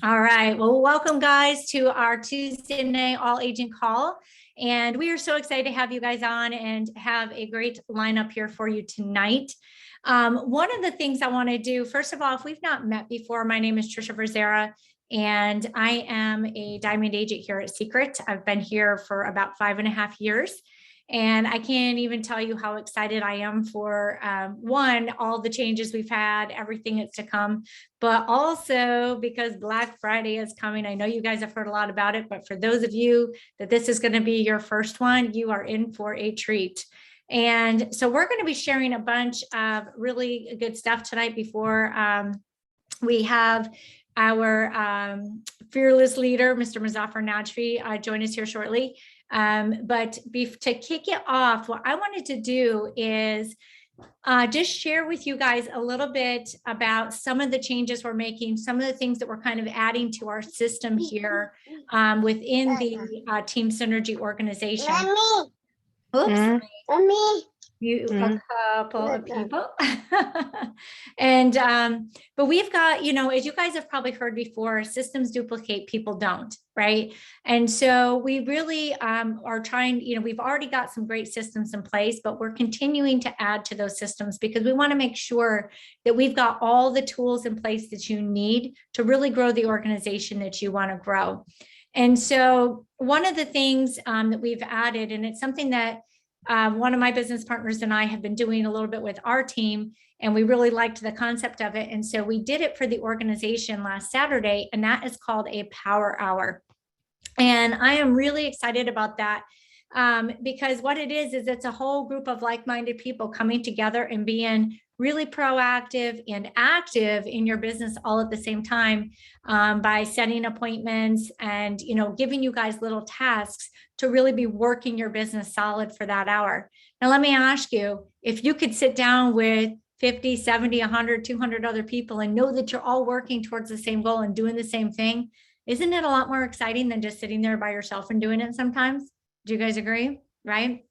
All right. Well, welcome guys to our Tuesday night all agent call. And we are so excited to have you guys on and have a great lineup here for you tonight. One of the things I want to do, first of all, if we've not met before, my name is Trisha Verzera, and I am a diamond agent here at Secret. I've been here for about 5.5 years. And I can't even tell you how excited I am for, one, all the changes we've had, everything that's to come, but also because Black Friday is coming. I know you guys have heard a lot about it, but for those of you that this is going to be your first one, you are in for a treat. And so we're going to be sharing a bunch of really good stuff tonight before we have our fearless leader, Mr. Muzafer Najfi, join us here shortly. But to kick it off, what I wanted to do is just share with you guys a little bit about some of the changes we're making, some of the things that we're kind of adding to our system here within the Team Synergy organization. Oops. A couple of people. And but we've got, as you guys have probably heard before, systems duplicate, people don't, right? And so we really are trying, we've already got some great systems in place, but we're continuing to add to those systems because we want to make sure that we've got all the tools in place that you need to really grow the organization that you want to grow. And so one of the things that we've added, and it's something that one of my business partners and I have been doing a little bit with our team, and we really liked the concept of it. And so we did it for the organization last Saturday, and that is called a power hour. And I am really excited about that because what it is it's a whole group of like-minded people coming together and being really proactive and active in your business all at the same time by setting appointments and, giving you guys little tasks to really be working your business solid for that hour. Now, let me ask you, if you could sit down with 50, 70, 100, 200 other people and know that you're all working towards the same goal and doing the same thing, isn't it a lot more exciting than just sitting there by yourself and doing it sometimes? Do you guys agree? Right?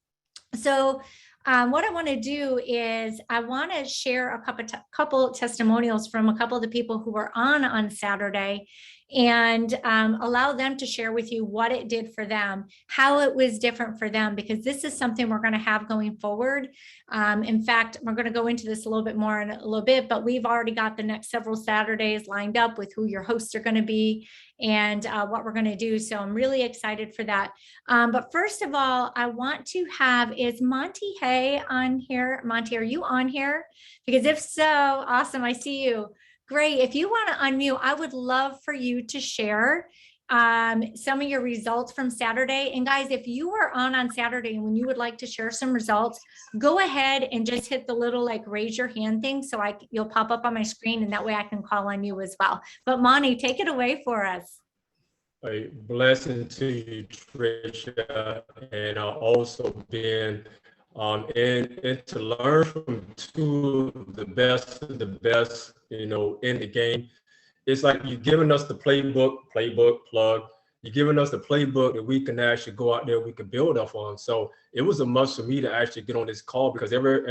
So what I want to do is I want to share a couple testimonials from a couple of the people who were on Saturday and allow them to share with you what it did for them, how it was different for them, because this is something we're going to have going forward. In fact, we're going to go into this a little bit more in a little bit, but we've already got the next several Saturdays lined up with who your hosts are going to be and what we're going to do. So I'm really excited for that. But first of all, I want to have, is Monty Hay on here? Monty, are you on here? Because if so, awesome, I see you. Great. If you want to unmute, I would love for you to share some of your results from Saturday. And guys, if you were on Saturday and when you would like to share some results, go ahead and just hit the little raise your hand thing so you'll pop up on my screen, and that way I can call on you as well. But Monty, take it away for us. A blessing to you, Trisha, and also been and to learn from two of the best of the best, in the game. It's like you're giving us the playbook plug. You're giving us the playbook that we can actually go out there, we can build up on. So it was a must for me to actually get on this call because every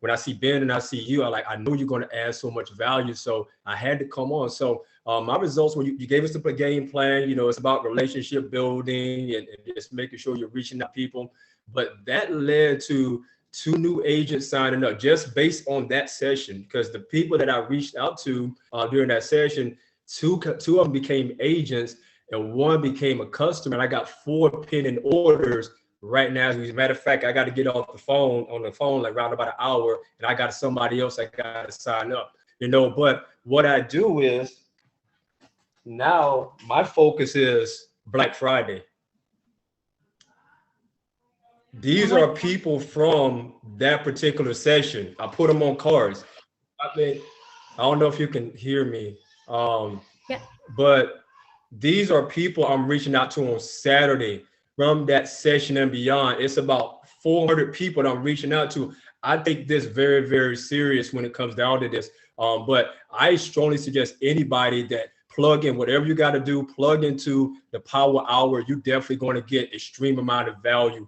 when I see Ben and I see you, I know you're going to add so much value. So I had to come on. So my results were you gave us the game plan. It's about relationship building and just making sure you're reaching out people. But that led to 2 new agents signing up just based on that session, because the people that I reached out to during that session, two of them became agents and 1 became a customer. And I got 4 pending orders right now. As a matter of fact, I got to get off the phone around about an hour, and I got somebody else I got to sign up. But what I do is now my focus is Black Friday. These are people from that particular session. I put them on cards. I don't know if you can hear me, but these are people I'm reaching out to on Saturday from that session and beyond. It's about 400 people that I'm reaching out to. I take this very, very serious when it comes down to this. But I strongly suggest anybody that plug in whatever you got to do, plug into the power hour. You're definitely going to get extreme amount of value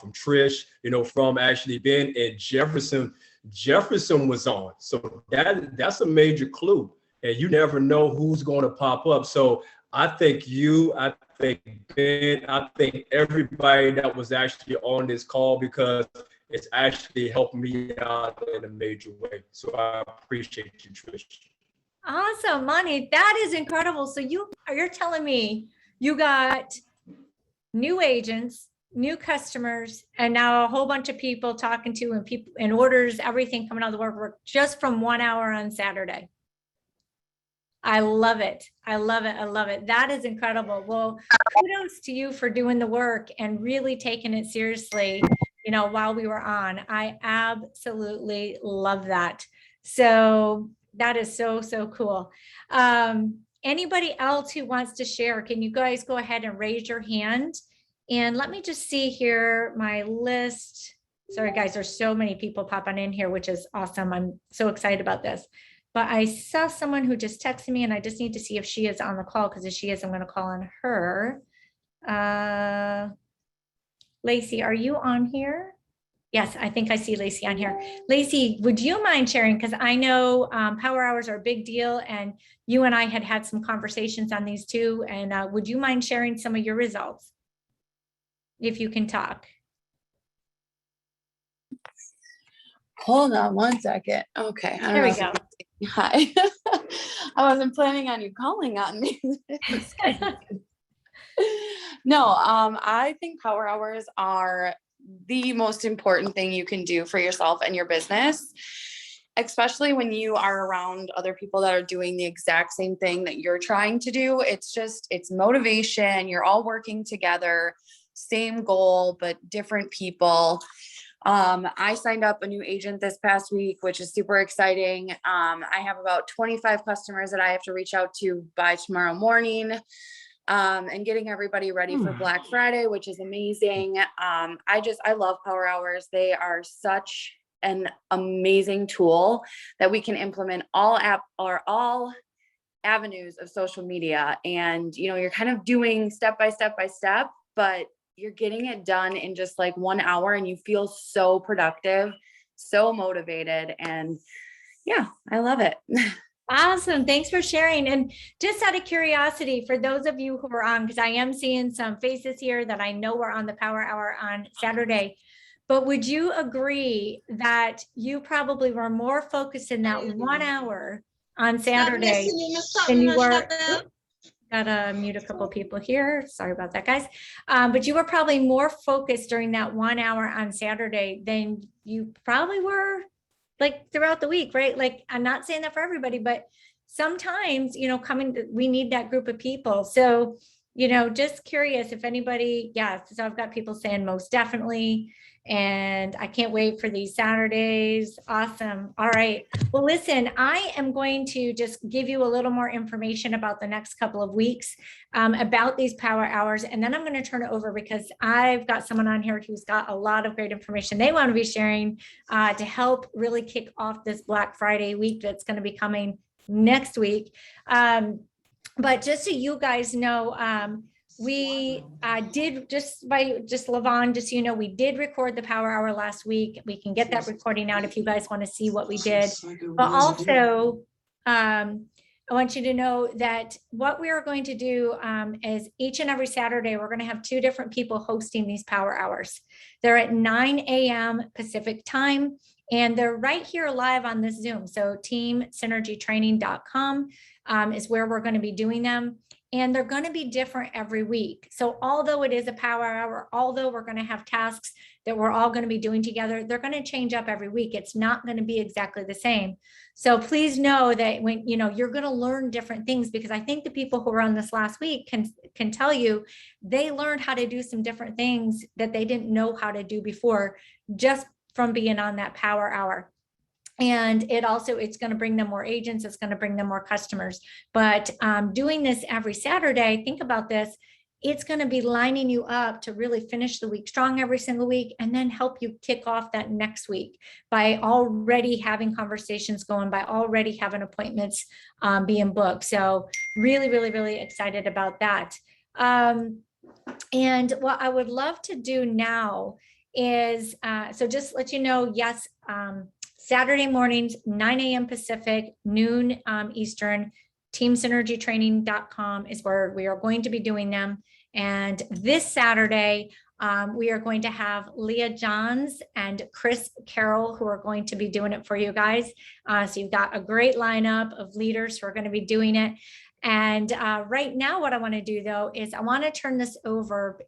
from Trish, from actually Ben and Jefferson. Jefferson was on. So that's a major clue. and you never know who's going to pop up. So I think I think Ben, I think everybody that was actually on this call, because it's actually helped me out in a major way. So I appreciate you, Trish. Awesome, Monty. That is incredible. So you're telling me you got new agents, new customers, and now a whole bunch of people talking to and people and orders, everything coming out of the work just from 1 hour on Saturday. I love it. I love it. I love it. That is incredible. Well, kudos to you for doing the work and really taking it seriously, you know, while we were on. I absolutely love that. So that is so, so cool. Anybody else who wants to share, can you guys go ahead and raise your hand? And let me just see here my list. Sorry, guys, there's so many people popping in here, which is awesome. I'm so excited about this. But I saw someone who just texted me and I just need to see if she is on the call, because if she is, I'm going to call on her. Lacey, are you on here? Yes, I think I see Lacey on here. Lacey, would you mind sharing? Because I know power hours are a big deal and you and I had some conversations on these too. And would you mind sharing some of your results? If you can talk. Hold on one second. Okay. There we go. Hi. I wasn't planning on you calling on me. No, I think power hours are the most important thing you can do for yourself and your business, especially when you are around other people that are doing the exact same thing that you're trying to do. It's motivation. You're all working together, same goal, but different people. I signed up a new agent this past week, which is super exciting. I have about 25 customers that I have to reach out to by tomorrow morning, and getting everybody ready for Black Friday, which is amazing. I love power hours. They are such an amazing tool that we can implement all avenues of social media. And, you know, you're kind of doing step by step, but you're getting it done in just like 1 hour and you feel so productive, so motivated. And yeah, I love it. Awesome. Thanks for sharing. And just out of curiosity, for those of you who are on, because I am seeing some faces here that I know were on the power hour on Saturday, but would you agree that you probably were more focused in that 1 hour on Saturday than you were? Gotta mute a couple people here. Sorry about that, guys. But you were probably more focused during that 1 hour on Saturday than you probably were like throughout the week, right? Like, I'm not saying that for everybody, but sometimes, you know, we need that group of people. So, you know, just curious if anybody, yeah, so I've got people saying most definitely. And I can't wait for these Saturdays. Awesome. All right. Well, listen, I am going to just give you a little more information about the next couple of weeks about these power hours. And then I'm going to turn it over because I've got someone on here who's got a lot of great information they want to be sharing to help really kick off this Black Friday week that's going to be coming next week. But just so you guys know, we did Lavon, just so you know, we did record the power hour last week. We can get that recording out if you guys want to see what we did. But also, I want you to know that what we are going to do is each and every Saturday, we're going to have 2 different people hosting these power hours. They're at 9 a.m. Pacific time, and they're right here live on this Zoom. So teamsynergytraining.com is where we're going to be doing them. And they're going to be different every week. So although it is a power hour, although we're going to have tasks that we're all going to be doing together, they're going to change up every week. It's not going to be exactly the same. So please know that when, you know, you're going to learn different things, because I think the people who were on this last week can tell you they learned how to do some different things that they didn't know how to do before, just from being on that power hour. And it's going to bring them more agents. It's going to bring them more customers. But doing this every Saturday, think about this. It's going to be lining you up to really finish the week strong every single week, and then help you kick off that next week by already having conversations going, by already having appointments being booked. So really, really, really excited about that. And what I would love to do now is, so just let you know, yes, Saturday mornings, 9 a.m. Pacific, noon Eastern. teamsynergytraining.com is where we are going to be doing them. And this Saturday, we are going to have Leah Johns and Chris Carroll who are going to be doing it for you guys. So you've got a great lineup of leaders who are going to be doing it. And right now, what I want to do though, is I want to turn this over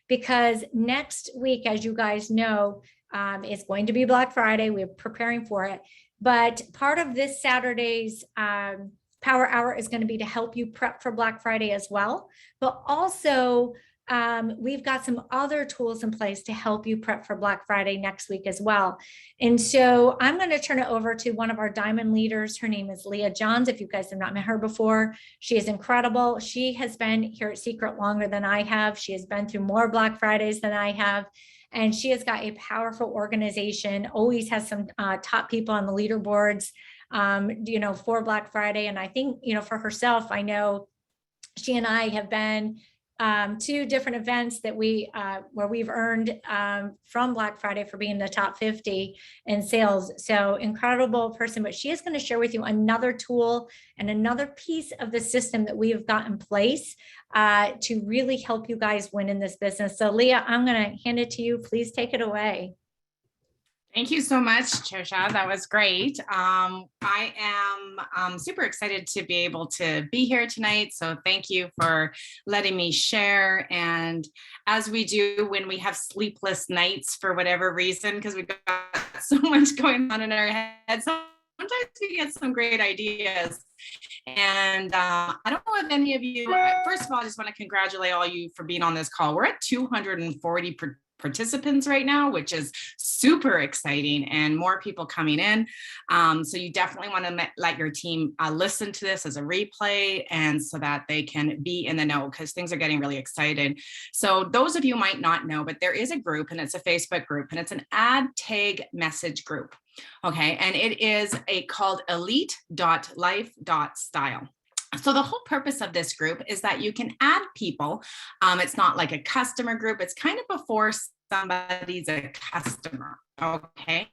because next week, as you guys know, it's going to be Black Friday. We're preparing for it. But part of this Saturday's Power Hour is going to be to help you prep for Black Friday as well. But also, we've got some other tools in place to help you prep for Black Friday next week as well. And so I'm going to turn it over to one of our diamond leaders. Her name is Leah Johns. If you guys have not met her before, she is incredible. She has been here at Secret longer than I have. She has been through more Black Fridays than I have. And she has got a powerful organization, always has some top people on the leaderboards, for Black Friday. And I think, for herself, I know she and I have been two different events that where we've earned from Black Friday for being the top 50 in sales. So incredible person, but she is going to share with you another tool and another piece of the system that we have got in place to really help you guys win in this business. So Leah, I'm going to hand it to you. Please take it away. Thank you so much, Trisha. That was great. I am super excited to be able to be here tonight. So thank you for letting me share. And as we do when we have sleepless nights for whatever reason, because we've got so much going on in our heads, sometimes we get some great ideas. And I don't know if any of you, first of all, I just want to congratulate all you for being on this call. We're at 240 participants right now, which is super exciting, and more people coming in. So you definitely want to let your team listen to this as a replay, and so that they can be in the know, because things are getting really excited. So those of you might not know, but there is a group, and it's a Facebook group, and it's an ad tag message group. Okay, and it is called elite.life.style. So the whole purpose of this group is that you can add people. It's not like a customer group. It's kind of before somebody's a customer, okay?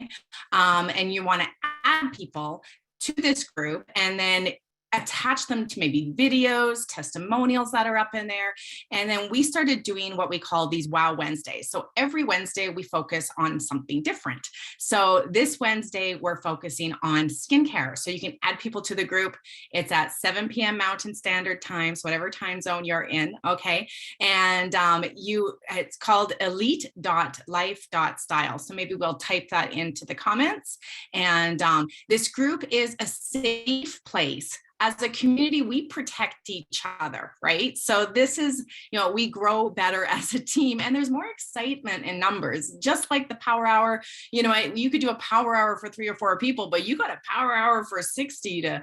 And you want to add people to this group and then attach them to maybe videos, testimonials that are up in there. And then we started doing what we call these Wow Wednesdays. So every Wednesday we focus on something different. So this Wednesday we're focusing on skincare. So you can add people to the group. It's at 7 p.m. Mountain Standard Time, so whatever time zone you're in, okay? And it's called elite.life.style. So maybe we'll type that into the comments. And this group is a safe place. As a community, we protect each other, right? So this is, we grow better as a team, and there's more excitement in numbers, just like the Power Hour. You could do a Power Hour for 3 or 4 people, but you got a Power Hour for 60 to,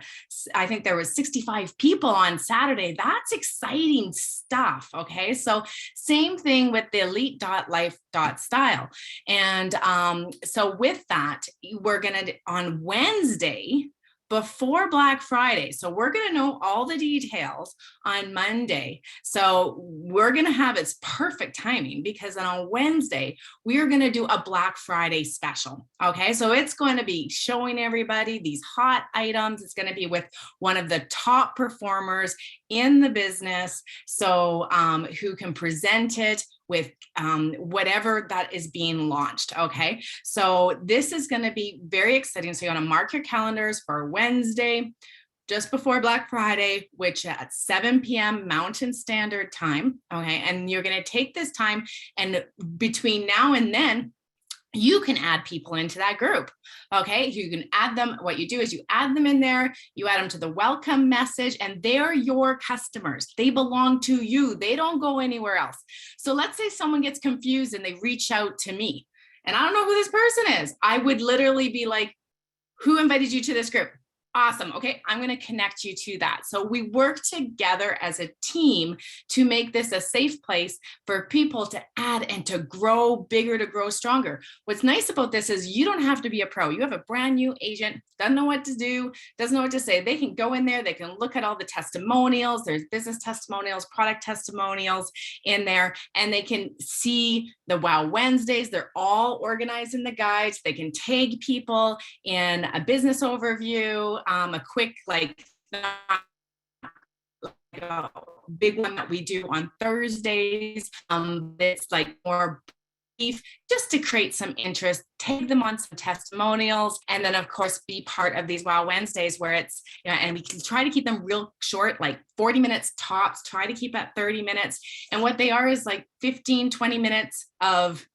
I think there was 65 people on Saturday. That's exciting stuff, okay? So same thing with the elite.life.style. And so with that, we're gonna, on Wednesday, before Black Friday. So we're going to know all the details on Monday. So we're going to have, it's perfect timing, because then on Wednesday, we are going to do a Black Friday special. Okay. So it's going to be showing everybody these hot items. It's going to be with one of the top performers in the business. So who can present it with whatever that is being launched, okay? So this is gonna be very exciting. So you wanna mark your calendars for Wednesday, just before Black Friday, which at 7 p.m. Mountain Standard Time, okay? And you're gonna take this time, and between now and then, you can add people into that group, okay? You can add them. What you do is you add them in there, you add them to the welcome message, and they're your customers. They belong to you. They don't go anywhere else. So let's say someone gets confused and they reach out to me, and I don't know who this person is. I would literally be like, who invited you to this group? Awesome. Okay, I'm going to connect you to that. So we work together as a team to make this a safe place for people to add and to grow bigger, to grow stronger. What's nice about this is you don't have to be a pro. You have a brand new agent, doesn't know what to do, doesn't know what to say. They can go in there, they can look at all the testimonials. There's business testimonials, product testimonials in there, and they can see the Wow Wednesdays. They're all organized in the guides. They can tag people in a business overview, a quick like a big one that we do on Thursdays. It's like more brief, just to create some interest, take them on some testimonials, and then of course be part of these Wow Wednesdays where it's, you know, and we can try to keep them real short, like 40 minutes tops, try to keep at 30 minutes. And what they are is like 15, 20 minutes of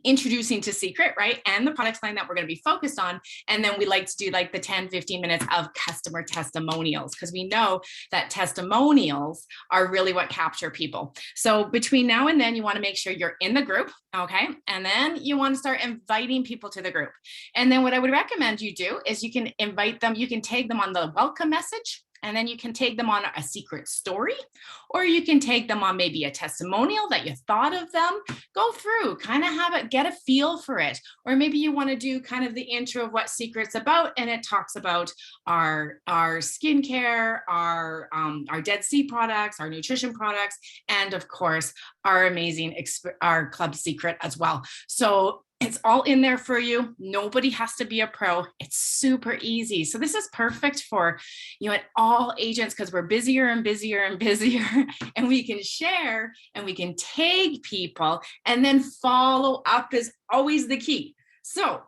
introducing to Secret, right? And the product line that we're going to be focused on. And then we like to do like the 10, 15 minutes of customer testimonials, because we know that testimonials are really what capture people. So between now and then, you want to make sure you're in the group. Okay. And then you want to start inviting people to the group. And then what I would recommend you do is you can invite them, you can tag them on the welcome message. And then you can take them on a secret story, or you can take them on maybe a testimonial that you thought of them. Go through, kind of have it, get a feel for it. Or maybe you want to do kind of the intro of what Secret's about, and it talks about our skincare, our Dead Sea products, our nutrition products, and of course, our amazing, our Club Secret as well. So it's all in there for you. Nobody has to be a pro. It's super easy. So this is perfect for, you know, all agents, because we're busier and busier and busier, and we can share and we can tag people, and then follow up is always the key. So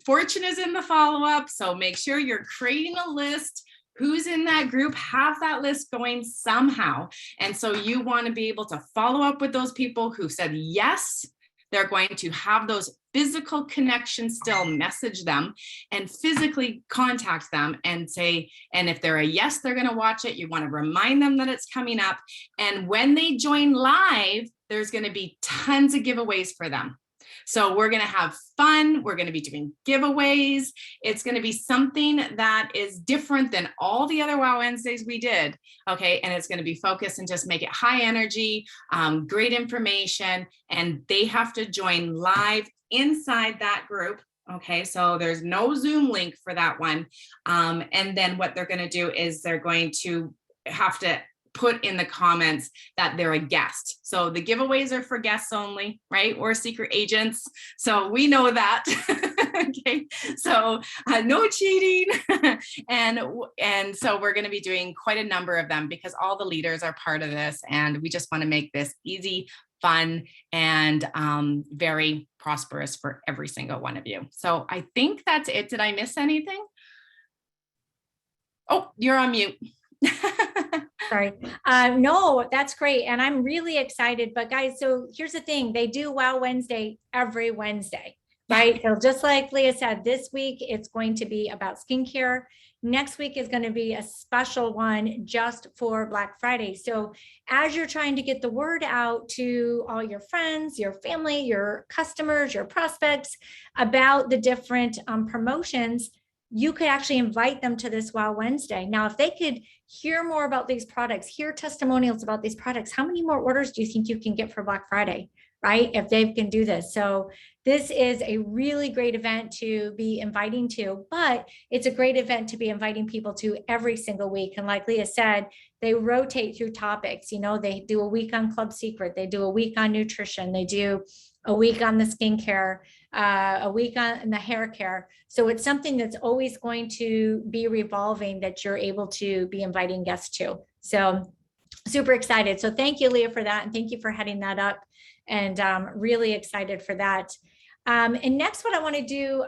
fortune is in the follow-up. So make sure you're creating a list. Who's in that group, have that list going somehow. And so you want to be able to follow up with those people who said yes. They're going to have those physical connections still, message them and physically contact them and say, and if they're a yes, they're going to watch it. You want to remind them that it's coming up. And when they join live, there's going to be tons of giveaways for them. So we're going to have fun. We're going to be doing giveaways. It's going to be something that is different than all the other Wow Wednesdays we did. Okay. And it's going to be focused and just make it high energy, great information. And they have to join live inside that group. Okay. So there's no Zoom link for that one. And then what they're going to do is they're going to have to put in the comments that they're a guest. So the giveaways are for guests only, right? Or secret agents. So we know that. Okay. So no cheating. and so we're going to be doing quite a number of them, because all the leaders are part of this. And we just want to make this easy, fun, and very prosperous for every single one of you. So I think that's it. Did I miss anything? Oh, you're on mute. Sorry. No, that's great. And I'm really excited. But guys, so here's the thing. They do Wow Wednesday every Wednesday, right? So just like Leah said, this week it's going to be about skincare. Next week is going to be a special one just for Black Friday. So as you're trying to get the word out to all your friends, your family, your customers, your prospects about the different promotions, you could actually invite them to this Wow Wednesday. Now, if they could hear more about these products, hear testimonials about these products, how many more orders do you think you can get for Black Friday, right? If they can do this. So this is a really great event to be inviting to, but it's a great event to be inviting people to every single week. And like Leah said, they rotate through topics. You know, they do a week on Club Secret, they do a week on nutrition, they do a week on the skincare, a week on the hair care. So it's something that's always going to be revolving that you're able to be inviting guests to. So super excited. So thank you, Leah, for that. And thank you for heading that up. And really excited for that. And next, what I want to do,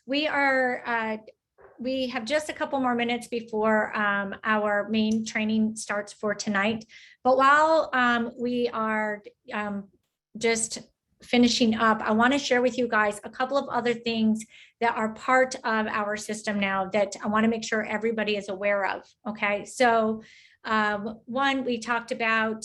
we have just a couple more minutes before our main training starts for tonight. But while we are just finishing up, I want to share with you guys a couple of other things that are part of our system now that I want to make sure everybody is aware of. Okay, so one, we talked about,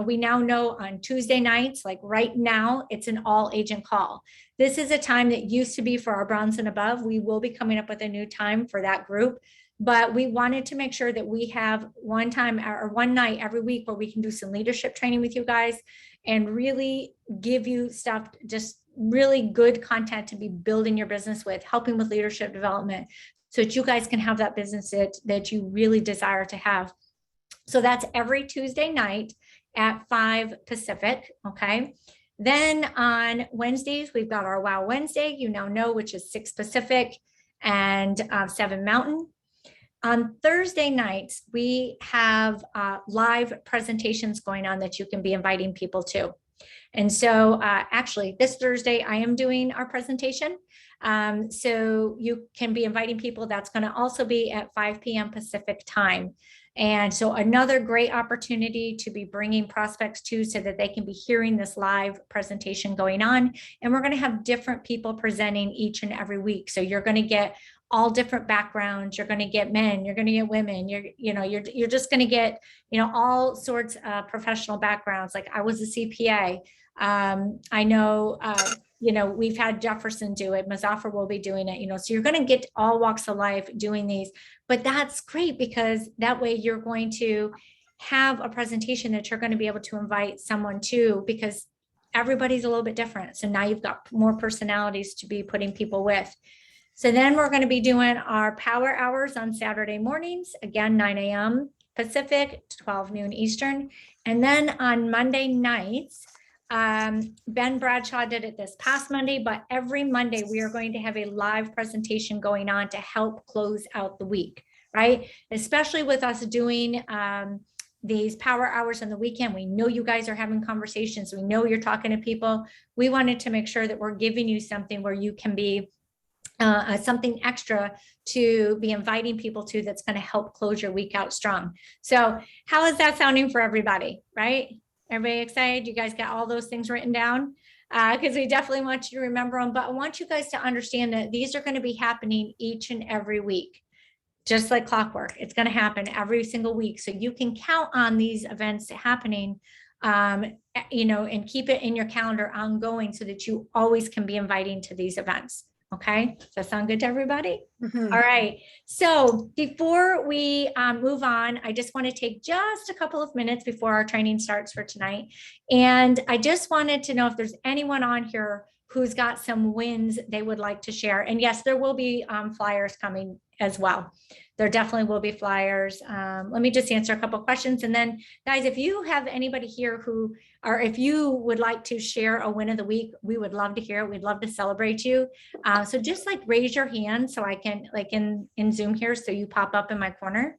we now know on Tuesday nights, like right now, it's an all agent call. This is a time that used to be for our bronze and above. We will be coming up with a new time for that group. but we wanted to make sure that we have one time or one night every week where we can do some leadership training with you guys and really give you stuff, just really good content to be building your business with, helping with leadership development so that you guys can have that business that you really desire to have. So that's every Tuesday night at 5 Pacific, okay? Then on Wednesdays, we've got our Wow Wednesday, you now know, which is 6 Pacific and 7 Mountain. On Thursday nights, we have live presentations going on that you can be inviting people to. And so actually this Thursday, I am doing our presentation. So you can be inviting people. That's going to also be at 5 p.m. Pacific time. And so another great opportunity to be bringing prospects to so that they can be hearing this live presentation going on. And we're going to have different people presenting each and every week. So you're going to get all different backgrounds. You're going to get men, you're going to get women, you're just going to get, all sorts of professional backgrounds. Like I was a CPA. I know, we've had Jefferson do it. Muzafer will be doing it, so you're going to get all walks of life doing these, but that's great because that way you're going to have a presentation that you're going to be able to invite someone to, because everybody's a little bit different. So now you've got more personalities to be putting people with. So then we're going to be doing our power hours on Saturday mornings, again, 9 a.m. Pacific, 12 noon Eastern. And then on Monday nights, Ben Bradshaw did it this past Monday, but every Monday we are going to have a live presentation going on to help close out the week, right? Especially with us doing these power hours on the weekend. We know you guys are having conversations. We know you're talking to people. We wanted to make sure that we're giving you something where you can be something extra to be inviting people to that's going to help close your week out strong. So how is that sounding for everybody, right? Everybody excited? You guys got all those things written down? Because we definitely want you to remember them, but I want you guys to understand that these are going to be happening each and every week, just like clockwork. It's going to happen every single week. So you can count on these events happening, and keep it in your calendar ongoing so that you always can be inviting to these events. Okay, does that sound good to everybody? Mhm. All right. So before we move on, I just want to take just a couple of minutes before our training starts for tonight. And I just wanted to know if there's anyone on here who's got some wins they would like to share. And yes, there will be flyers coming as well. There definitely will be flyers. Let me just answer a couple of questions. And then guys, if you have anybody here or if you would like to share a win of the week, we would love to hear it. We'd love to celebrate you. So just like raise your hand so I can, like in Zoom here, so you pop up in my corner.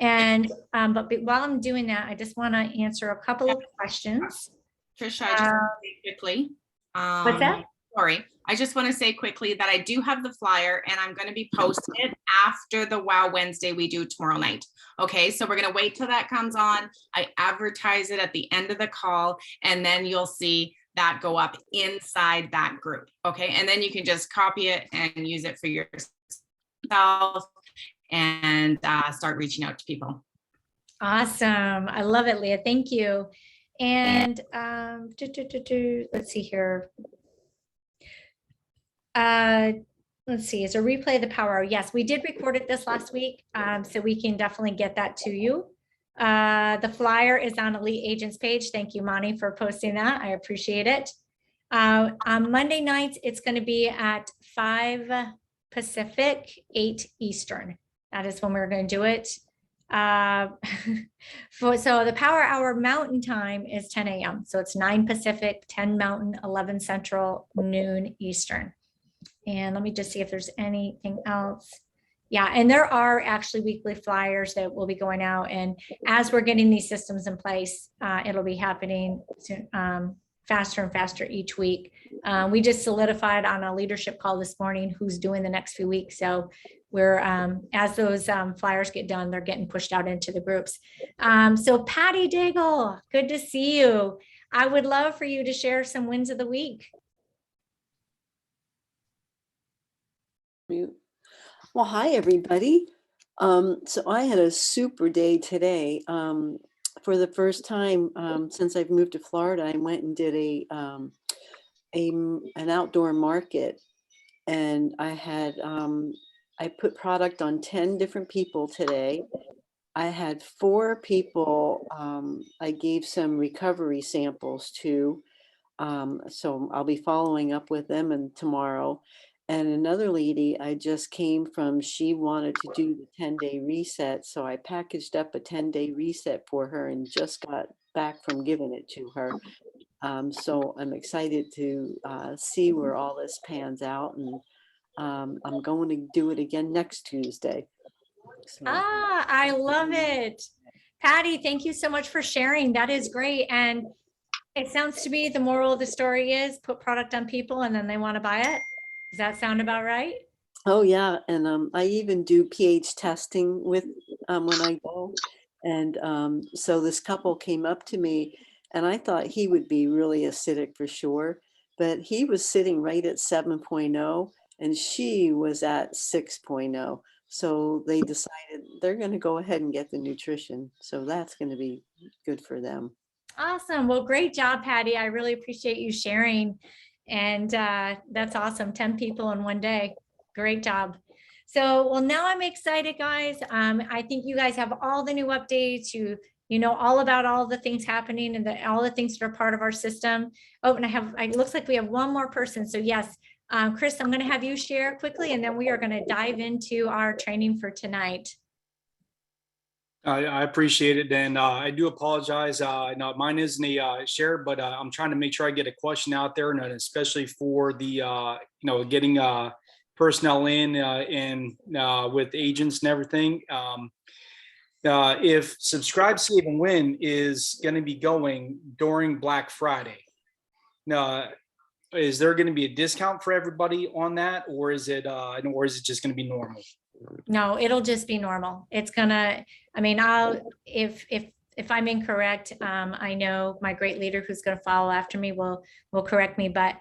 And, but while I'm doing that, I just want to answer a couple of questions. Trisha, I just want to say quickly. What's that? Sorry, I just want to say quickly that I do have the flyer and I'm going to be posting it after the Wow Wednesday we do tomorrow night. Okay, so we're going to wait till that comes on. I advertise it at the end of the call and then you'll see that go up inside that group. Okay, and then you can just copy it and use it for yourself and start reaching out to people. Awesome. I love it, Leah. Thank you. And let's see here. Let's see, it's a replay of the power hour. Yes, we did record it this last week, so we can definitely get that to you. The flyer is on Elite Agents page. Thank you, Monty, for posting that. I appreciate it. On Monday nights, it's going to be at 5 Pacific, 8 Eastern. That is when we're going to do it. So the power hour Mountain time is 10 a.m. So it's 9 Pacific, 10 Mountain, 11 Central, noon Eastern. And let me just see if there's anything else. Yeah, and there are actually weekly flyers that will be going out. And as we're getting these systems in place, it'll be happening soon, faster and faster each week. We just solidified on a leadership call this morning who's doing the next few weeks. So we're, as those flyers get done, they're getting pushed out into the groups. So Patty Daigle, good to see you. I would love for you to share some wins of the week. Well, hi, everybody. So I had a super day today. For the first time since I've moved to Florida, I went and did an outdoor market, and I had I put product on 10 different people today. I had 4 people I gave some recovery samples to. So I'll be following up with them and tomorrow. And another lady I just came from, she wanted to do the 10-day reset. So I packaged up a 10-day reset for her and just got back from giving it to her. So I'm excited to see where all this pans out. And I'm going to do it again next Tuesday. So Ah, I love it. Patty, thank you so much for sharing. That is great. And it sounds to me the moral of the story is put product on people and then they want to buy it. Does that sound about right? oh yeah, and I even do pH testing with when I go. And so this couple came up to me and I thought he would be really acidic for sure, but he was sitting right at 7.0 and she was at 6.0. So they decided they're going to go ahead and get the nutrition. So that's going to be good for them. Awesome. Well, great job, Patty. I really appreciate you sharing. And that's awesome. 10 people in one day. Great job. So, well, now I'm excited, guys. I think you guys have all the new updates. You know all about all the things happening and all the things that are part of our system. Oh, and it looks like we have one more person. So yes, Chris, I'm going to have you share quickly, and then we are going to dive into our training for tonight. I appreciate it, Dan. I do apologize. No, mine isn't a share, but I'm trying to make sure I get a question out there, and especially for the getting personnel in and with agents and everything. If Subscribe, Save, and Win is going to be going during Black Friday, is there going to be a discount for everybody on that, or is it just going to be normal? No, it'll just be normal. It's gonna, I mean, if I'm incorrect, I know my great leader who's gonna follow after me will correct me, but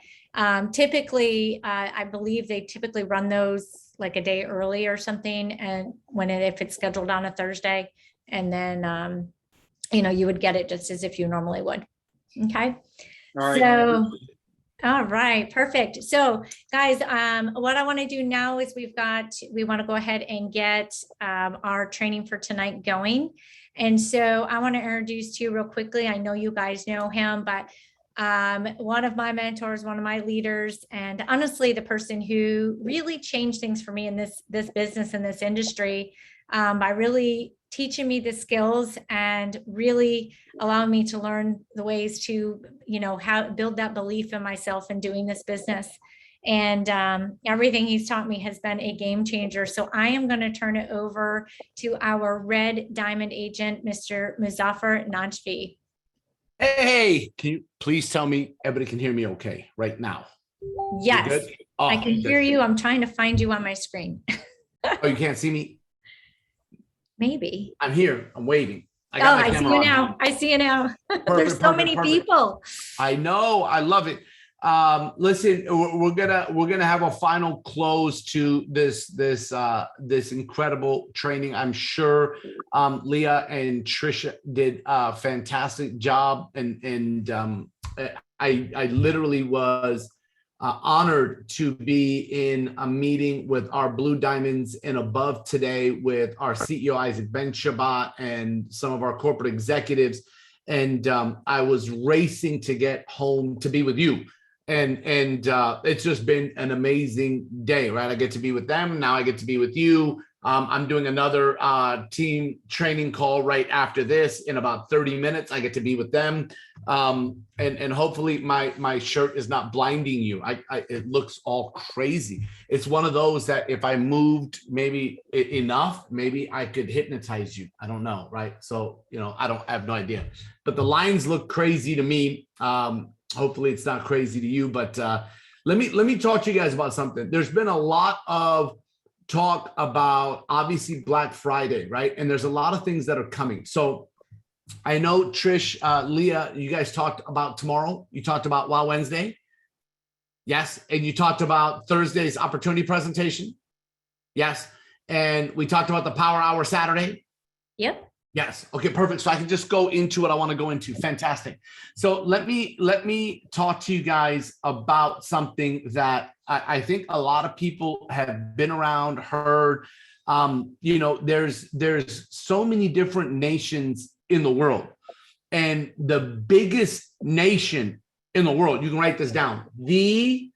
typically, I believe they typically run those like a day early or something, and if it's scheduled on a Thursday, and then you would get it just as if you normally would. Okay. All right. So. All right, perfect. So guys, what I want to do now is we want to go ahead and get our training for tonight going. And so I want to introduce to you real quickly. I know you guys know him, but one of my mentors, one of my leaders, and honestly, the person who really changed things for me in this business and this industry by really teaching me the skills and really allowing me to learn the ways to, how build that belief in myself in doing this business. And everything he's taught me has been a game changer. So I am going to turn it over to our Red Diamond agent, Mr. Muzafer Najfi. Hey, can you please tell me everybody can hear me okay right now? Yes, Oh, I can hear you. I'm trying to find you on my screen. Oh, you can't see me? Maybe. I'm here. I'm waving. I see you now. I see you now. There's so many people. I know. I love it. Listen, we're gonna have a final close to this incredible training. I'm sure Leah and Trisha did a fantastic job, and I literally was honored to be in a meeting with our Blue Diamonds and above today with our CEO Isaac Ben Shabbat and some of our corporate executives, and I was racing to get home to be with you. And it's just been an amazing day, right? I get to be with them. Now I get to be with you. I'm doing another team training call right after this in about 30 minutes. I get to be with them. And hopefully my shirt is not blinding you. It looks all crazy. It's one of those that if I moved maybe enough, maybe I could hypnotize you. I don't know, right? So, I have no idea. But the lines look crazy to me. Hopefully it's not crazy to you, but let me talk to you guys about something. There's been a lot of talk about obviously Black Friday, right? And there's a lot of things that are coming. So I know Trish, Leah, you guys talked about tomorrow. You talked about Wow Wednesday. Yes. And you talked about Thursday's opportunity presentation. Yes. And we talked about the Power Hour Saturday. Yep. Yes. Okay, perfect. So I can just go into what I want to go into. Fantastic. So let me talk to you guys about something that I think a lot of people have been around, heard. You know, there's so many different nations in the world. And the biggest nation in the world, you can write this down. The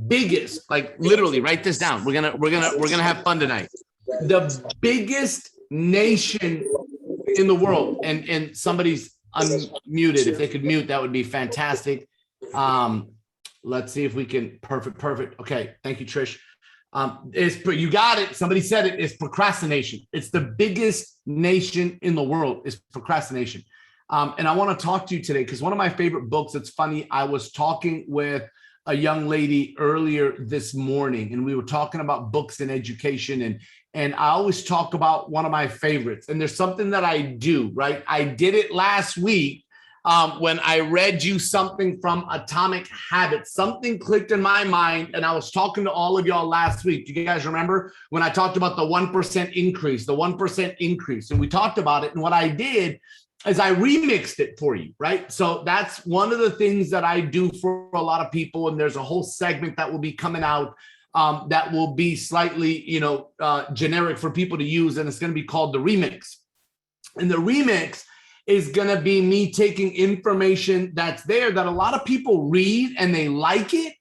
biggest, like literally write this down. We're gonna have fun tonight. The biggest nation in the world, and somebody's unmuted. If they could mute, that would be fantastic. Let's see if we can. Perfect. Okay, thank you, Trish. You got it. Somebody said it. It's procrastination. It's the biggest nation in the world is procrastination. And I want to talk to you today because one of my favorite books. It's funny. I was talking with a young lady earlier this morning, and we were talking about books and education, and I always talk about one of my favorites. And there's something that I do, right? I did it last week when I read you something from Atomic Habits. Something clicked in my mind, and I was talking to all of y'all last week. Do you guys remember when I talked about the 1% increase, the 1% increase? And we talked about it. And what I did is I remixed it for you, right? So that's one of the things that I do for a lot of people. And there's a whole segment that will be coming out that will be slightly, generic for people to use. And it's going to be called the remix. And the remix is going to be me taking information that's there that a lot of people read and they like it,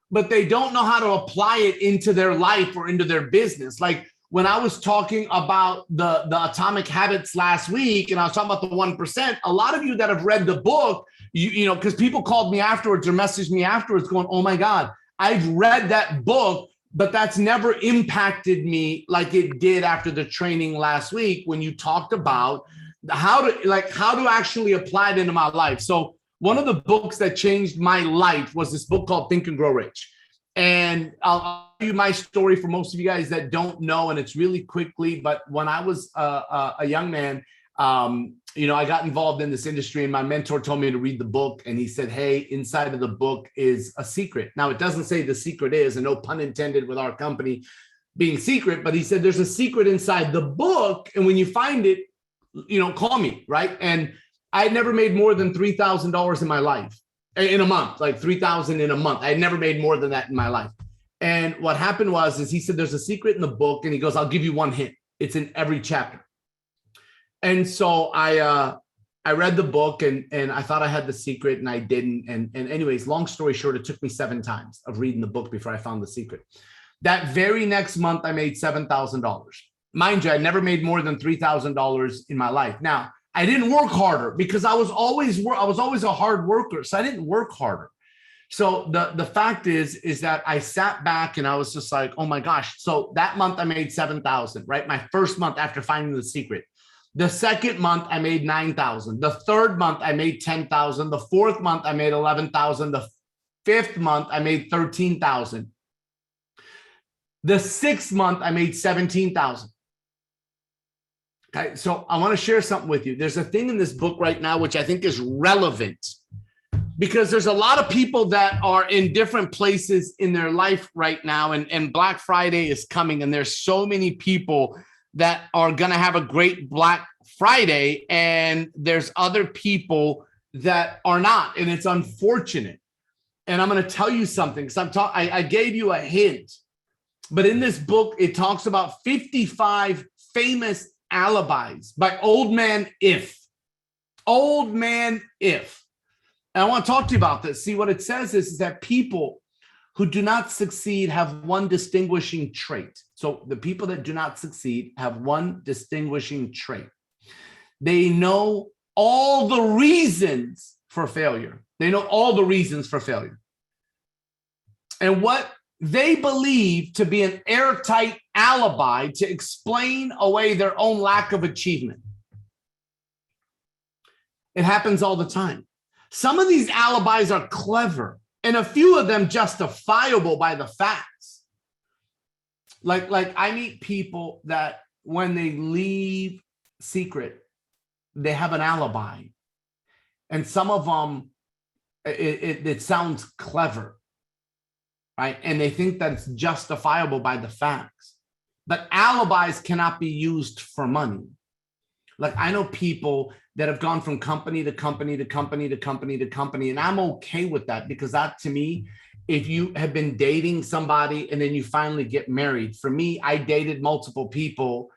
but they don't know how to apply it into their life or into their business. Like, when I was talking about the Atomic Habits last week, and I was talking about the 1%, a lot of you that have read the book, you know, because people called me afterwards or messaged me afterwards going, oh my God, I've read that book, but that's never impacted me like it did after the training last week when you talked about how to actually apply it into my life. So one of the books that changed my life was this book called Think and Grow Rich. And I'll tell you my story for most of you guys that don't know, and it's really quickly. But when I was a young man, I got involved in this industry, and my mentor told me to read the book. And he said, hey, inside of the book is a secret. Now, it doesn't say the secret is, and no pun intended with our company being secret, but he said there's a secret inside the book. And when you find it, call me, right? And I had never made more than $3,000 in my life. In a month, like 3,000 in a month. I had never made more than that in my life. And what happened is he said, there's a secret in the book. And he goes, I'll give you one hint. It's in every chapter. And so I read the book and I thought I had the secret and I didn't. And anyways, long story short, it took me 7 times of reading the book before I found the secret. That very next month, I made $7,000. Mind you, I never made more than $3,000 in my life. Now, I didn't work harder because I was always a hard worker. So I didn't work harder. So the fact is that I sat back and I was just like, oh my gosh. So that month I made 7,000, right? My first month after finding the secret. The second month I made 9,000. The third month I made 10,000. The fourth month I made 11,000. The fifth month I made 13,000. The sixth month I made 17,000. Okay, so I want to share something with you. There's a thing in this book right now, which I think is relevant because there's a lot of people that are in different places in their life right now. And Black Friday is coming. And there's so many people that are going to have a great Black Friday. And there's other people that are not. And it's unfortunate. And I'm going to tell you something because I gave you a hint. But in this book, it talks about 55 famous alibis by Old Man If. Old Man If. And I want to talk to you about this. See, what it says is that people who do not succeed have one distinguishing trait. So the people that do not succeed have one distinguishing trait. They know all the reasons for failure. They know all the reasons for failure. And what they believe to be an airtight alibi to explain away their own lack of achievement. It happens all the time. Some of these alibis are clever, and a few of them justifiable by the facts. Like I meet people that when they leave secret, they have an alibi. And some of them, it sounds clever. Right? And they think that's justifiable by the facts. But alibis cannot be used for money. Like I know people that have gone from company to company to company to company to company, and I'm okay with that because that to me, if you have been dating somebody and then you finally get married, for me, I dated multiple people,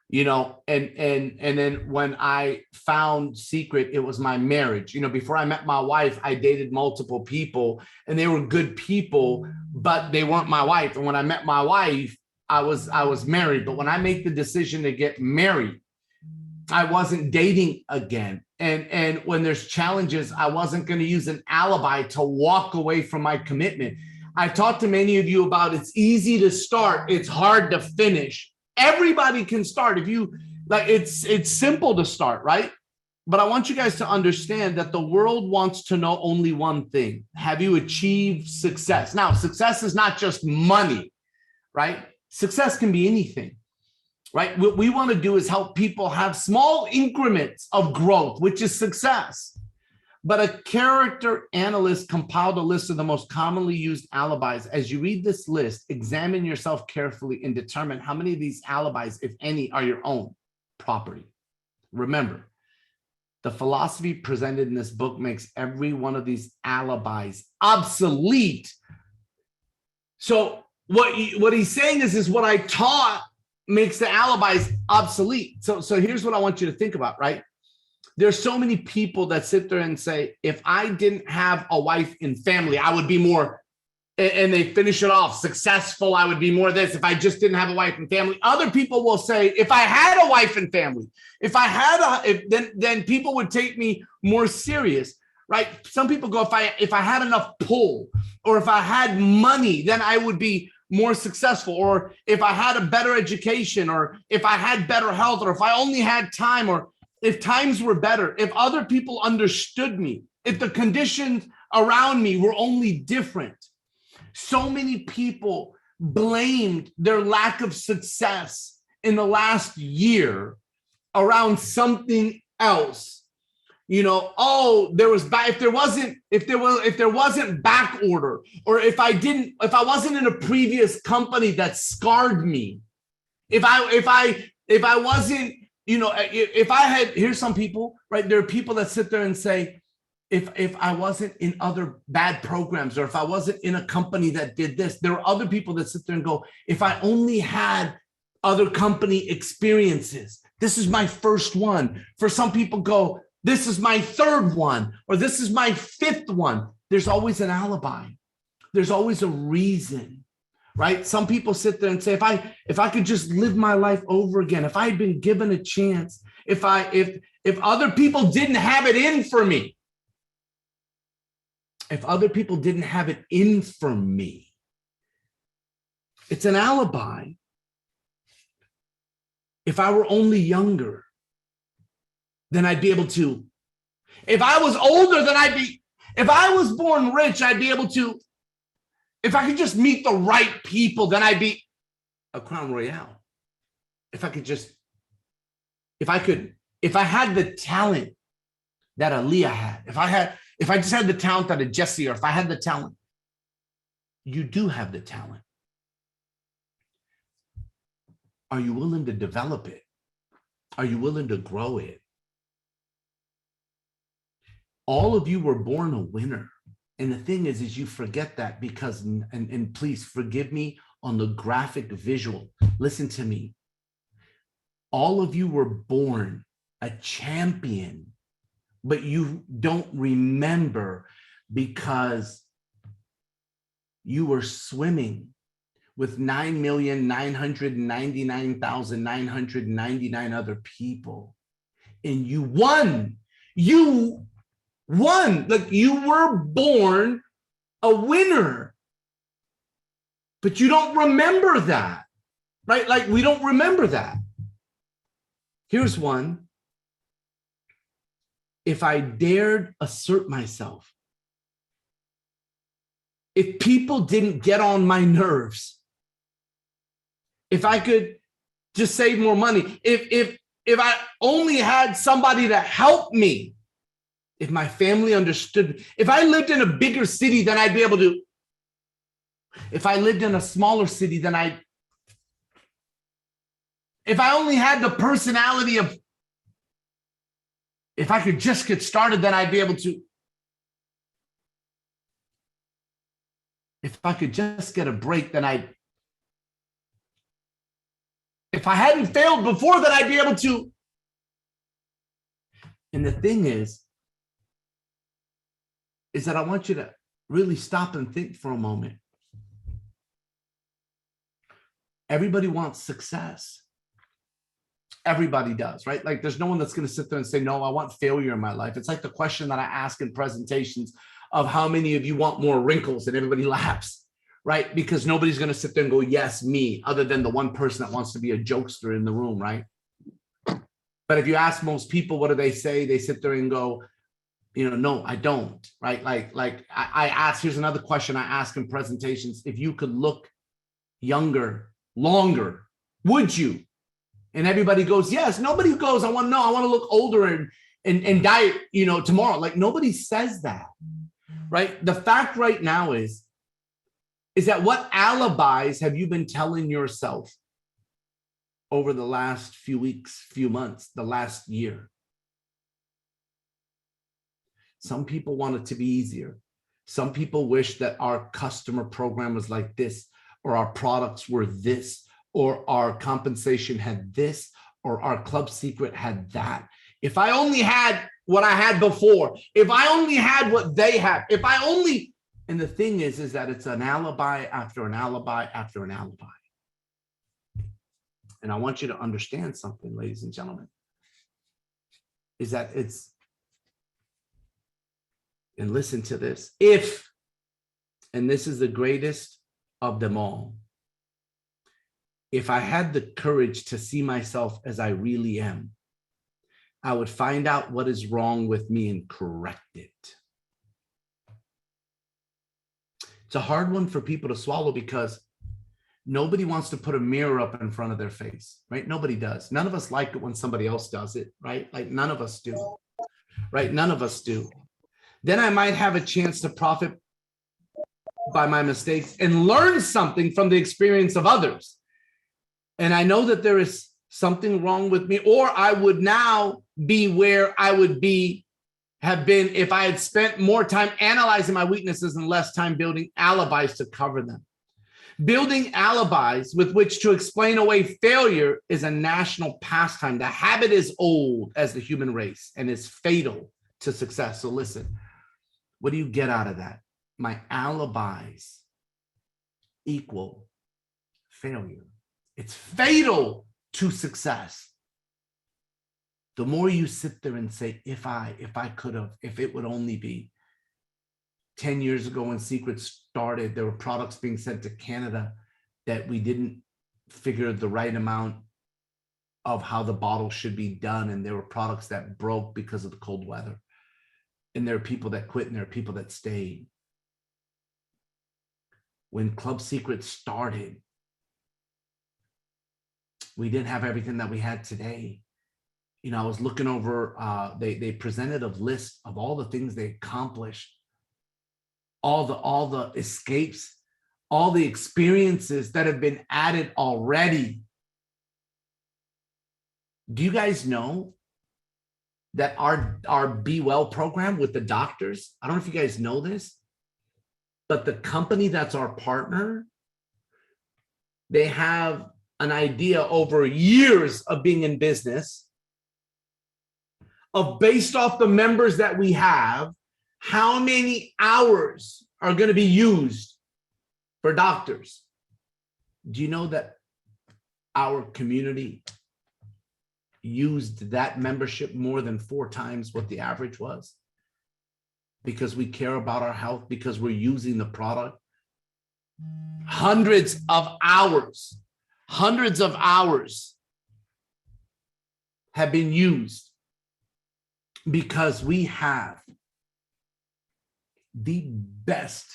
you know, and then when I found Secret, it was my marriage. You know, before I met my wife, I dated multiple people and they were good people, but they weren't my wife. And when I met my wife, I was married. But when I make the decision to get married, I wasn't dating again. And when there's challenges, I wasn't going to use an alibi to walk away from my commitment. I've talked to many of you about it's easy to start, it's hard to finish. Everybody can start. If you like, it's simple to start, right? But I want you guys to understand that the world wants to know only one thing. Have you achieved success? Now, success is not just money, right? Success can be anything. Right? What we want to do is help people have small increments of growth, which is success. But a character analyst compiled a list of the most commonly used alibis. As you read this list, examine yourself carefully and determine how many of these alibis, if any, are your own property. Remember, the philosophy presented in this book makes every one of these alibis obsolete. So what he's saying is what I taught makes the alibis obsolete. So here's what I want you to think about, right? There's so many people that sit there and say, if I didn't have a wife and family, I would be more, and they finish it off, successful, I would be more this if I just didn't have a wife and family. Other people will say, if I had a wife and family, then people would take me more serious, right? Some people go, if I had enough pull, or if I had money, then I would be more successful, or if I had a better education, or if I had better health, or if I only had time, or if times were better, if other people understood me, if the conditions around me were only different. So many people blamed their lack of success in the last year around something else. You know, oh, if there wasn't back order, or if I wasn't in a previous company that scarred me, if I wasn't, you know, if I had, here's some people, right? There are people that sit there and say, if I wasn't in other bad programs, or if I wasn't in a company that did this, there are other people that sit there and go, if I only had other company experiences, this is my first one. For some people go, this is my third one, or this is my fifth one. There's always an alibi. There's always a reason, right? Some people sit there and say, if I could just live my life over again, if I had been given a chance, if other people didn't have it in for me, if other people didn't have it in for me, it's an alibi. If I were only younger, then I'd be able to. If I was older, if I was born rich, I'd be able to. If I could just meet the right people, then I'd be a Crown Royale. If I had the talent that Aaliyah had, if I just had the talent that a Jesse, or if I had the talent, you do have the talent. Are you willing to develop it? Are you willing to grow it? All of you were born a winner. And the thing is you forget that because, and please forgive me on the graphic visual. Listen to me. All of you were born a champion, but you don't remember because you were swimming with 9,999,999 other people. And you won. You won. Like, you were born a winner, but you don't remember that, right? Like, we don't remember that. Here's one. If I dared assert myself, if people didn't get on my nerves, if I could just save more money, if I only had somebody to help me, if my family understood, if I lived in a bigger city, then I'd be able to. If I lived in a smaller city, then if I only had the personality of If I could just get started, then I'd be able to. If I could just get a break, then if I hadn't failed before, then I'd be able to. And the thing is that I want you to really stop and think for a moment. Everybody wants success. Everybody does, right? Like there's no one that's going to sit there and say, no, I want failure in my life. It's like the question that I ask in presentations of how many of you want more wrinkles, and everybody laughs, right? Because nobody's going to sit there and go, yes, me, other than the one person that wants to be a jokester in the room, right? But if you ask most people, what do they say? They sit there and go, no, I don't, right? Like I ask, here's another question I ask in presentations. If you could look younger, longer, would you? And everybody goes, yes. Nobody goes, I want to look older and die, tomorrow. Like nobody says that, right? The fact right now is that what alibis have you been telling yourself over the last few weeks, few months, the last year? Some people want it to be easier. Some people wish that our customer program was like this, or our products were this, or our compensation had this, or our club secret had that. If I only had what I had before, if I only had what they have, and the thing is that it's an alibi after an alibi after an alibi. And I want you to understand something, ladies and gentlemen, is that and listen to this, and this is the greatest of them all, if I had the courage to see myself as I really am, I would find out what is wrong with me and correct it. It's a hard one for people to swallow because nobody wants to put a mirror up in front of their face, right? Nobody does. None of us like it when somebody else does it, right? Like none of us do, right? None of us do. Then I might have a chance to profit by my mistakes and learn something from the experience of others. And I know that there is something wrong with me, or I would now be where I would have been if I had spent more time analyzing my weaknesses and less time building alibis to cover them. Building alibis with which to explain away failure is a national pastime. The habit is old as the human race and is fatal to success. So listen, what do you get out of that? My alibis equal failure. It's fatal to success. The more you sit there and say, if I could have, if it would only be. 10 years ago when Secret started, there were products being sent to Canada that we didn't figure the right amount of how the bottle should be done. And there were products that broke because of the cold weather. And there are people that quit and there are people that stayed. When Club Secret started, we didn't have everything that we had today. I was looking over, they presented a list of all the things they accomplished, all the escapes, all the experiences that have been added already. Do you guys know that our Be Well program with the doctors, I don't know if you guys know this, but the company that's our partner, they have an idea over years of being in business of, based off the members that we have, how many hours are going to be used for doctors. Do you know that our community used that membership more than 4 times what the average was? Because we care about our health, because we're using the product. Hundreds of hours have been used because we have the best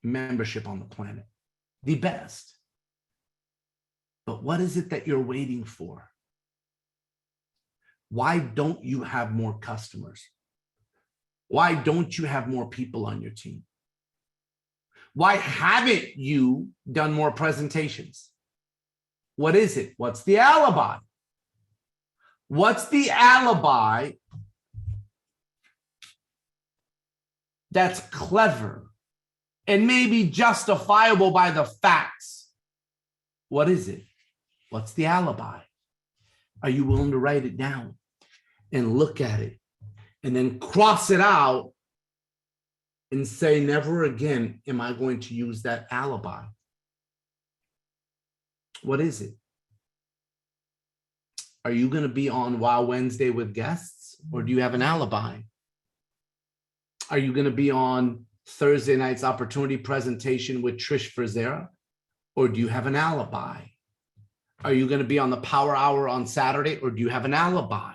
membership on the planet, the best. But what is it that you're waiting for? Why don't you have more customers? Why don't you have more people on your team? Why haven't you done more presentations? What is it? What's the alibi? What's the alibi that's clever and maybe justifiable by the facts. What is it? What's the alibi? Are you willing to write it down and look at it and then cross it out and say, never again am I going to use that alibi? What is it? Are you going to be on Wow Wednesday with guests, or do you have an alibi? Are you going to be on Thursday night's opportunity presentation with Trish Frizera, or do you have an alibi? Are you going to be on the Power Hour on Saturday, or do you have an alibi?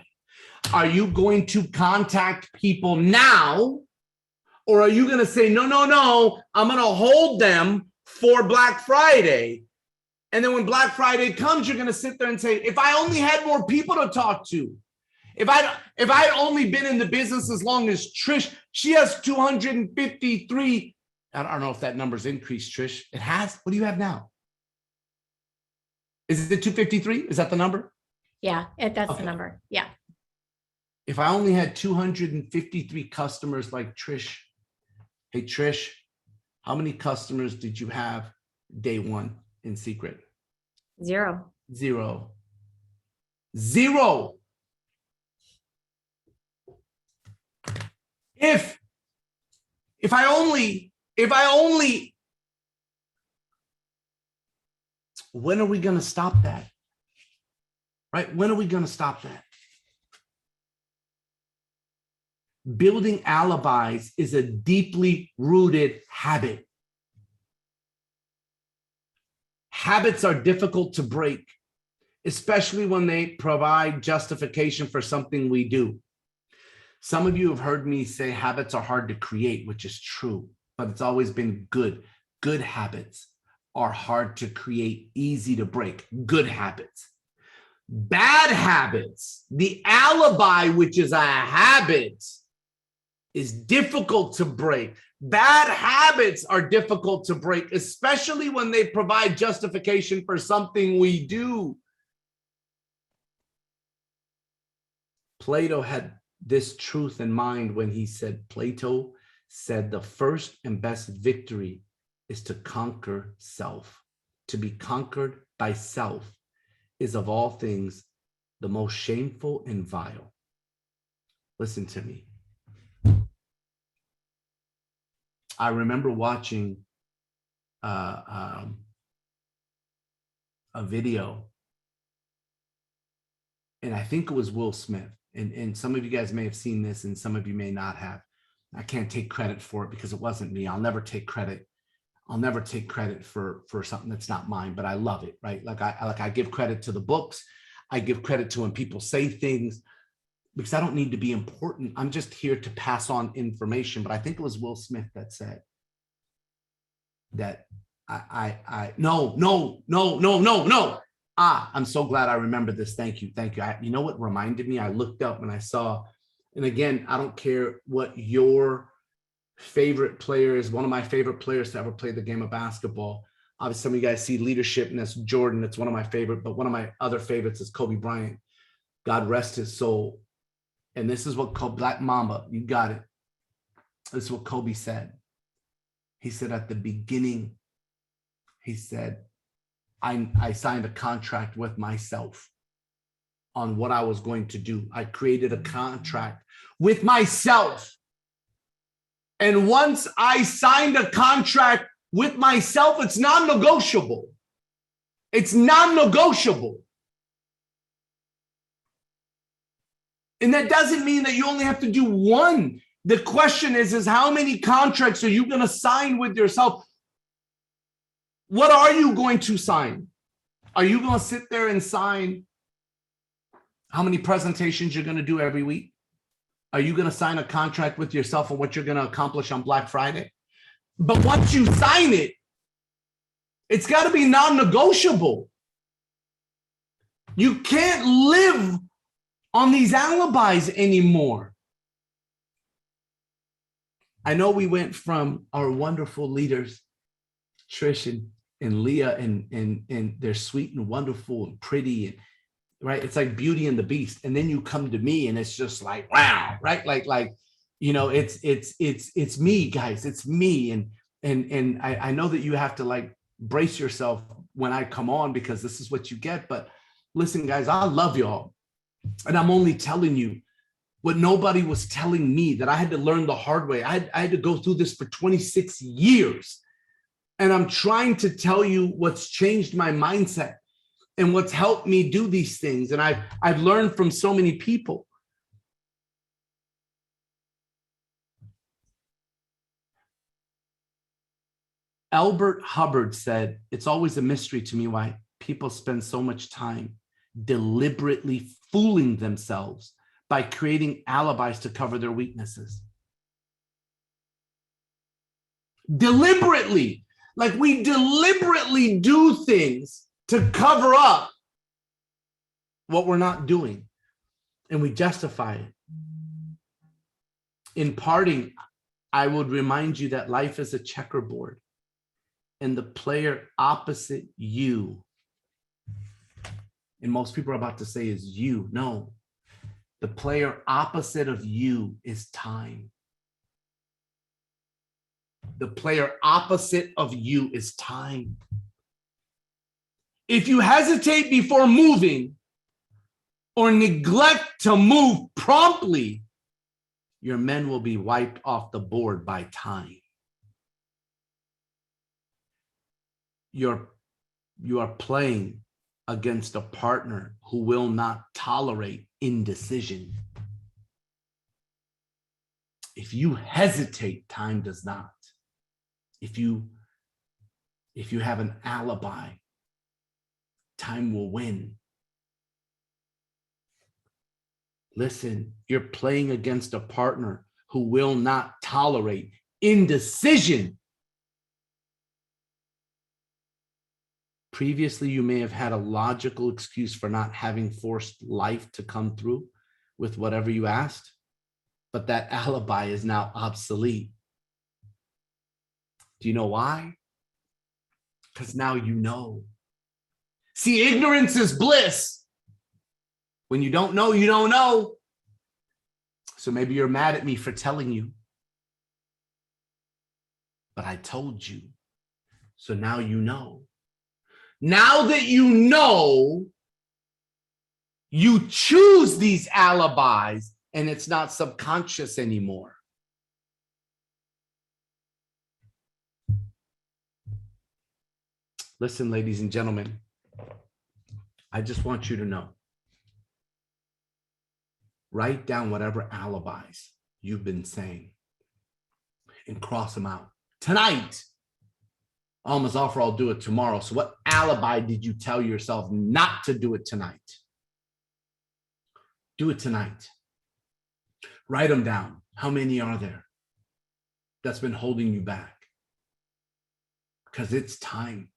Are you going to contact people now, or are you going to say, no, I'm going to hold them for Black Friday? And then when Black Friday comes, you're going to sit there and say, if I only had more people to talk to, if I'd only been in the business as long as Trish, she has 253. I don't know if that number's increased, Trish. It has. What do you have now? Is it 253? Is that the number? Yeah, that's Okay. the number. Yeah. If I only had 253 customers like Trish, hey, Trish, how many customers did you have day one in secret? Zero. Zero. If I only, when are we going to stop that? Right? When are we going to stop that? Building alibis is a deeply rooted habit. Habits are difficult to break, especially when they provide justification for something we do. Some of you have heard me say habits are hard to create, which is true, but it's always been good. Good habits are hard to create, easy to break. Good habits. Bad habits, the alibi, which is a habit, is difficult to break. Bad habits are difficult to break, especially when they provide justification for something we do. Plato had this truth in mind when he said, Plato said, the first and best victory is to conquer self. To be conquered by self is of all things the most shameful and vile. Listen to me. I remember watching a video, and I think it was Will Smith. And some of you guys may have seen this and some of you may not have. I can't take credit for it because it wasn't me. I'll never take credit. I'll never take credit for something that's not mine, but I love it, right? Like I give credit to the books. I give credit to when people say things because I don't need to be important. I'm just here to pass on information. But I think it was Will Smith that said that no. I'm so glad I remember this. Thank you. You know what reminded me? I looked up and I saw, and again, I don't care what your favorite player is. One of my favorite players to ever play the game of basketball. Obviously, some of you guys see leadership, and that's Jordan. It's one of my favorite, but one of my other favorites is Kobe Bryant. God rest his soul. And this is what Black Mamba, you got it. This is what Kobe said. He said at the beginning, he said, I signed a contract with myself on what I was going to do. I created a contract with myself. And once I signed a contract with myself, it's non-negotiable. It's non-negotiable. And that doesn't mean that you only have to do one. The question is how many contracts are you going to sign with yourself? What are you going to sign? Are you going to sit there and sign how many presentations you're going to do every week? Are you going to sign a contract with yourself on what you're going to accomplish on Black Friday? But once you sign it, it's got to be non-negotiable. You can't live on these alibis anymore. I know we went from our wonderful leaders, Trish and Leah, and they're sweet and wonderful and pretty, and right? It's like Beauty and the Beast. And then you come to me and it's just like, wow, right? Like You know, it's me, guys. It's me. And I know that you have to like brace yourself when I come on, because this is what you get. But listen, guys, I love y'all. And I'm only telling you what nobody was telling me, that I had to learn the hard way. I had to go through this for 26 years. And I'm trying to tell you what's changed my mindset and what's helped me do these things. And I've learned from so many people. Albert Hubbard said, "It's always a mystery to me why people spend so much time deliberately fooling themselves by creating alibis to cover their weaknesses." Deliberately, like we deliberately do things to cover up what we're not doing, and we justify it. In parting, I would remind you that life is a checkerboard, and the player opposite you, and most people are about to say is you. No, the player opposite of you is time. The player opposite of you is time. If you hesitate before moving or neglect to move promptly, your men will be wiped off the board by time. You are playing against a partner who will not tolerate indecision. If you hesitate, time does not. If you have an alibi, time will win. Listen, you're playing against a partner who will not tolerate indecision. Previously, you may have had a logical excuse for not having forced life to come through with whatever you asked, but that alibi is now obsolete. Do you know why? Because now you know. See, ignorance is bliss. When you don't know, you don't know. So maybe you're mad at me for telling you. But I told you. So now you know. Now that you know, you choose these alibis, and it's not subconscious anymore. Listen, ladies and gentlemen, I just want you to know. Write down whatever alibis you've been saying and cross them out. Tonight, Muzafer, I'll do it tomorrow. So what alibi did you tell yourself not to do it tonight? Do it tonight. Write them down. How many are there that's been holding you back? Because it's time.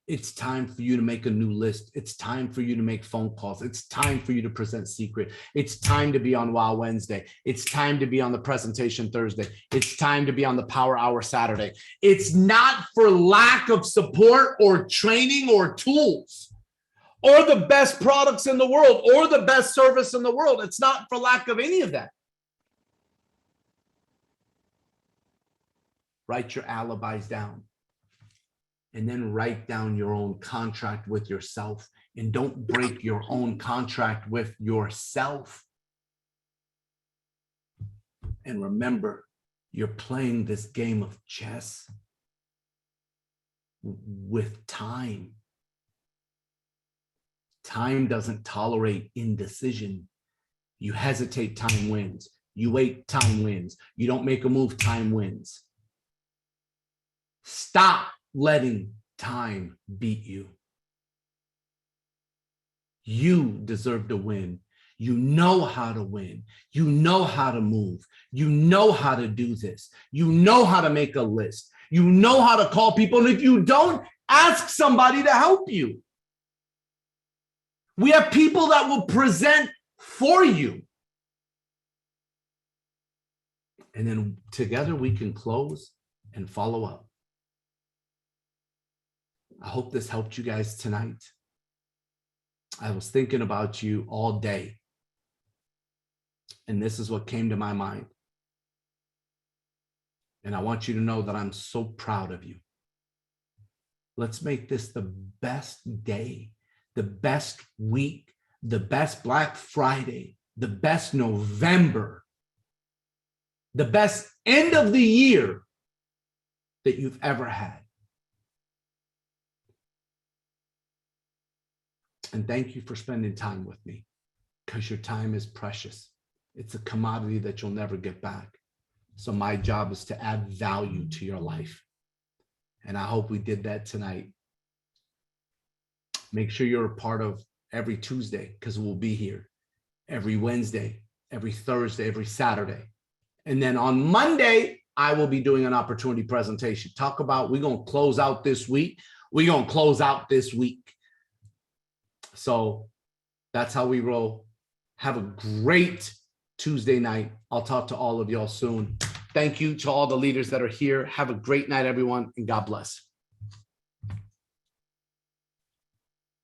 It's time for you to make a new list. It's time for you to make phone calls. It's time for you to present secret. It's time to be on Wow Wednesday. It's time to be on the presentation Thursday. It's time to be on the Power Hour Saturday. It's not for lack of support or training or tools or the best products in the world or the best service in the world. It's not for lack of any of that. Write your alibis down. And then write down your own contract with yourself, and don't break your own contract with yourself. And remember, you're playing this game of chess with time. Time doesn't tolerate indecision. You hesitate, time wins. You wait, time wins. You don't make a move, time wins. Stop letting time beat you. You deserve to win. You know how to win. You know how to move. You know how to do this. You know how to make a list. You know how to call people. And if you don't, ask somebody to help you. We have people that will present for you. And then together we can close and follow up. I hope this helped you guys tonight. I was thinking about you all day. And this is what came to my mind. And I want you to know that I'm so proud of you. Let's make this the best day, the best week, the best Black Friday, the best November, the best end of the year that you've ever had. And thank you for spending time with me, because your time is precious. It's a commodity that you'll never get back. So my job is to add value to your life. And I hope we did that tonight. Make sure you're a part of every Tuesday, because we'll be here every Wednesday, every Thursday, every Saturday. And then on Monday, I will be doing an opportunity presentation. Talk about, we're going to close out this week. We're going to close out this week. So that's how we roll. Have a great Tuesday night. I'll talk to all of y'all soon. Thank you to all the leaders that are here. Have a great night, everyone, and God bless.